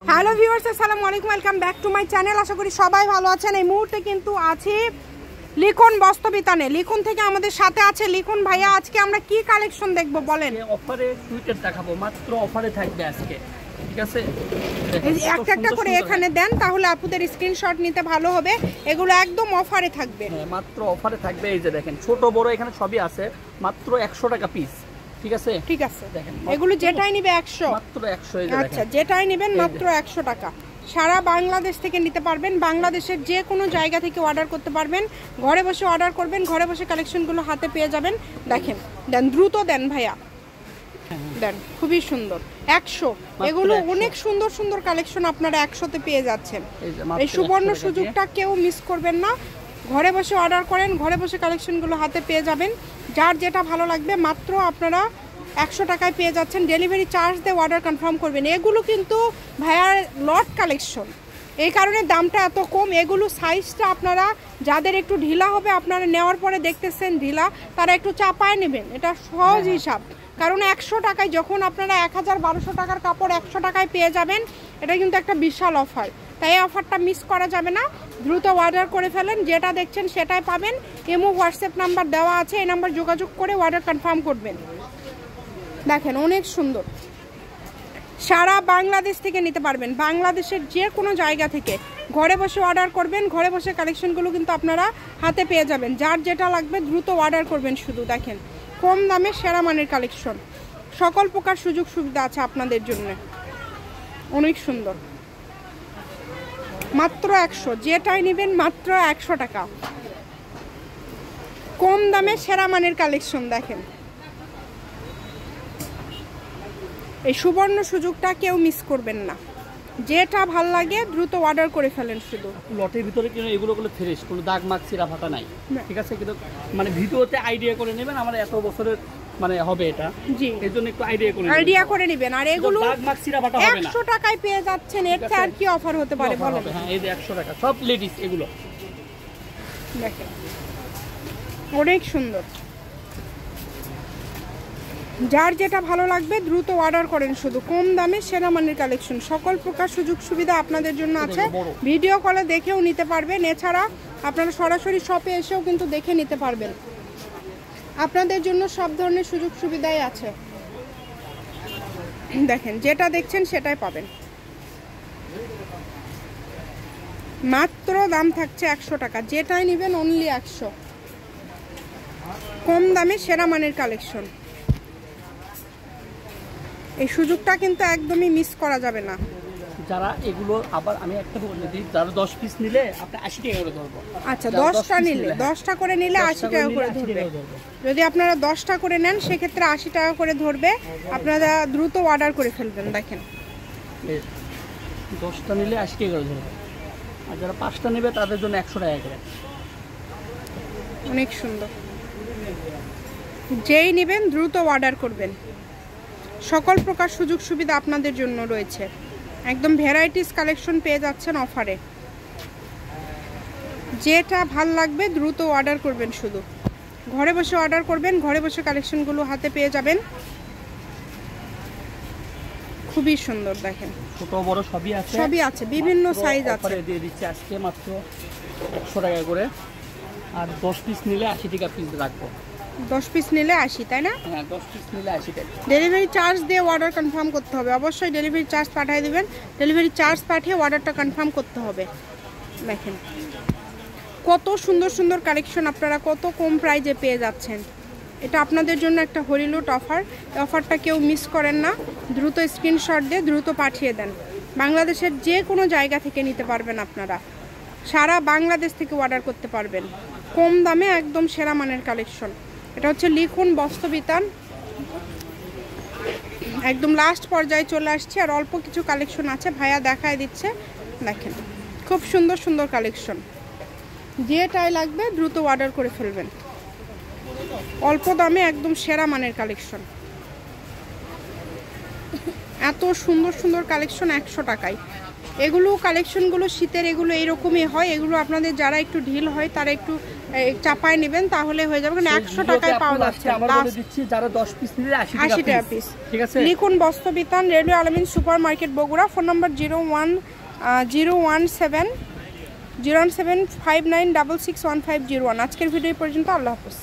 Hello viewers, আসসালামু আলাইকুম, welcome back to my channel. আশা করি সবাই ভালো আছেন। এই মুহূর্তে কিন্তু আছি লিখন বস্ত্রবিতানে। লিখন থেকে আমাদের সাথে আছে লিখন ভাইয়া। আজকে আমরা কি কালেকশন দেখব বলেন? অফারে সুইটার দেখাবো, মাত্র অফারে থাকবে আজকে, ঠিক আছে? একটা একটা করে এখানে দেন, তাহলে আপুদের স্ক্রিনশট নিতে ভালো হবে। এগুলো একদম অফারে থাকবে। হ্যাঁ, মাত্র অফারে থাকবে। এই যে দেখেন, ছোট বড় এখানে সবই আছে, মাত্র 100 টাকা পিস, ঠিক আছে? ঠিক আছে, এগুলো যেটাই নিবে 100, মাত্র 100। এই যে আচ্ছা, যেটাই নেবেন মাত্র 100 টাকা। সারা বাংলাদেশ থেকে নিতে পারবেন, বাংলাদেশের যে কোনো জায়গা থেকে অর্ডার করতে পারবেন। ঘরে বসে অর্ডার করবেন, ঘরে বসে কালেকশনগুলো হাতে পেয়ে যাবেন। দেখেন, দেন দ্রুত দেন ভাইয়া, দেন, খুবই সুন্দর। 100, এগুলো অনেক সুন্দর সুন্দর কালেকশন আপনারা 100-তে পেয়ে যাচ্ছেন। এই সুবর্ণ সুযোগটা কেউ মিস করবেন না। ঘরে বসে অর্ডার করেন, ঘরে বসে কালেকশনগুলো হাতে পেয়ে যাবেন। যার যেটা ভালো লাগবে মাত্র আপনারা 100 টাকায় পেয়ে যাচ্ছেন। ডেলিভারি চার্জ দিয়ে অর্ডার কনফার্ম করবেন। এগুলো কিন্তু ভাইয়ার লট কালেকশন, এই কারণে দামটা এত কম। এগুলো সাইজটা আপনারা যাদের একটু ঢিলা হবে, আপনারা নেওয়ার পরে দেখতেছেন ঢিলা, তারা একটু চাপায় নেবেন। এটা সহজ হিসাব, কারণ 100 টাকায় যখন আপনারা 1000-1200 টাকার কাপড় 100 টাকায় পেয়ে যাবেন, এটা কিন্তু একটা বিশাল অফার। তাই এই অফারটা মিস করা যাবে না। দ্রুত অর্ডার করে ফেলেন, যেটা দেখছেন সেটাই পাবেন। ইমো হোয়াটসঅ্যাপ নাম্বার দেওয়া আছে, এই নাম্বার যোগাযোগ করে অর্ডার কনফার্ম করবেন। দেখেন, অনেক সুন্দর। সারা বাংলাদেশ থেকে নিতে পারবেন, বাংলাদেশের যে কোনো জায়গা থেকে ঘরে বসে অর্ডার করবেন। ঘরে বসে কালেকশনগুলো কিন্তু আপনারা হাতে পেয়ে যাবেন। যার যেটা লাগবে দ্রুত অর্ডার করবেন। শুধু দেখেন, কম দামে সেরা মানের কালেকশন, সকল প্রকার সুযোগ সুবিধা আছে আপনাদের জন্য। অনেক সুন্দর, মাত্র 100, যেটাই নেবেন মাত্র 100 টাকা। কম দামে সেরা মানের কালেকশন। দেখেন, এই সুবর্ণ সুযোগটা কেউ মিস করবেন না। যেটা ভাল লাগে দ্রুত অর্ডার করে ফেলেন। শুধু লটের ভিতরে কিন্তু এগুলো ফ্রেশ, কোনো দাগ মাগ ছিঁড়া ফাটা নাই, ঠিক আছে? কিন্তু মানে ভিডিওতে আইডিয়া করে নেবেন, আমার এত বছরের মানে হবে এটা, জি, এর জন্য একটু আইডিয়া করে নেবেন। আর এগুলো দাগ মাগ ছিঁড়া ফাটা হবে না। 100 টাকায় পেয়ে যাচ্ছেন, এর চেয়ে আর কি অফার হতে পারে বলেন? হ্যাঁ, এই যে 100 টাকা, সব লেডিস এগুলো। দেখেন, অনেক সুন্দর। যার যেটা ভালো লাগবে দ্রুত অর্ডার করেন। শুধু কম দামে সেরা মানের কালেকশন, সকল প্রকার সুযোগ সুবিধা আপনাদের জন্য আছে। ভিডিও কলে দেখেও নিতে পারবেন, এছাড়া আপনারা সরাসরি শপে এসেও কিন্তু দেখে নিতে পারবেন। আপনাদের জন্য সব ধরনের সুযোগ সুবিধাই আছে। দেখেন, যেটা দেখছেন সেটাই পাবেন। মাত্র দাম থাকছে 100 টাকা, যেটাই নেবেন অনলি 100। কম দামে সেরা মানের কালেকশন, এই সুযোগটা কিন্তু একদমই মিস করা যাবে না। যারা এগুলো, আবার আমি একটা বলে দিই, যারা 10 পিস নিলে আপনি 80 টাকা করে ধরবো। আচ্ছা, 10টা নিলে, 10টা করে নিলে 80 টাকা করে ধরবে। যদি আপনারা 10টা করে নেন সেক্ষেত্রে 80 টাকা করে ধরবে। আপনারা দ্রুত অর্ডার করে ফেলবেন। দেখেন, 10টা নিলে 80 টাকা করে ধরবে, আর যারা 5টা নেবে তাদের জন্য 100 টাকা করে। অনেক সুন্দর। যেই নেবেন দ্রুত অর্ডার করবেন। সকল প্রকার সুযোগ সুবিধা আপনাদের জন্য রয়েছে। একদম ভ্যারাইটিস কালেকশন পেয়ে যাচ্ছেন অফারে। যেটা ভাল লাগবে দ্রুত অর্ডার করবেন। শুধু ঘরে বসে অর্ডার করবেন, ঘরে বসে কালেকশনগুলো হাতে পেয়ে যাবেন। খুবই সুন্দর। দেখেন, ছোট বড় সবই আছে, সবই আছে, বিভিন্ন সাইজ আছে। অফারে দিয়ে দিচ্ছি আজকে মাত্র 100 টাকা করে। আর 10 পিস নিলে 80 টাকা পিস রাখবো। 10 পিস নিলে 80, তাই না? হ্যাঁ, 10 পিস নিলে 80 টাকা। ডেলিভারি চার্জ দিয়ে অর্ডার কনফার্ম করতে হবে। অবশ্যই ডেলিভারি চার্জ পাঠিয়ে দিবেন। ডেলিভারি চার্জ পাঠিয়ে অর্ডারটা কনফার্ম করতে হবে। দেখেন, কত সুন্দর সুন্দর কালেকশন আপনারা কত কম প্রাইজে পেয়ে যাচ্ছেন। এটা আপনাদের জন্য একটা হরিলুট অফার। এই অফারটা কেউ মিস করেন না। দ্রুত স্ক্রিনশট দিয়ে দ্রুত পাঠিয়ে দেন। বাংলাদেশের যে কোনো জায়গা থেকে নিতে পারবেন আপনারা, সারা বাংলাদেশ থেকে অর্ডার করতে পারবেন। কম দামে একদম সেরা মানের কালেকশন। এটা হচ্ছে লিখন বস্ত্রবিতান। একদম লাস্ট পর্যায়ে চলে আসছে, আর অল্প কিছু কালেকশন আছে, ভাইয়া দেখায় দিচ্ছে। দেখেন, খুব সুন্দর সুন্দর কালেকশন। যেটাই লাগবে দ্রুত অর্ডার করে ফেলবেন। অল্প দামে একদম সেরা মানের কালেকশন। এত সুন্দর সুন্দর কালেকশন 100 টাকায়। এগুলো কালেকশনগুলো শীতের, এগুলো এইরকমই হয়। এগুলো আপনাদের যারা একটু ঢিল হয় তারা একটু চাপায় নেবেন তাহলে হয়ে যাবে, কারণ 100 টাকায় পাওয়া যাচ্ছে। আমরা বলে দিচ্ছি যারা 10 পিস নিলে 80 টাকা পিস, ঠিক আছে। লিখুন বস্ত্রবিতান, রেলওয়ে আলামিন super market Bogura, phone number 01759661501। আজকের ভিডিও পর্যন্ত, আল্লাহ হাফেজ।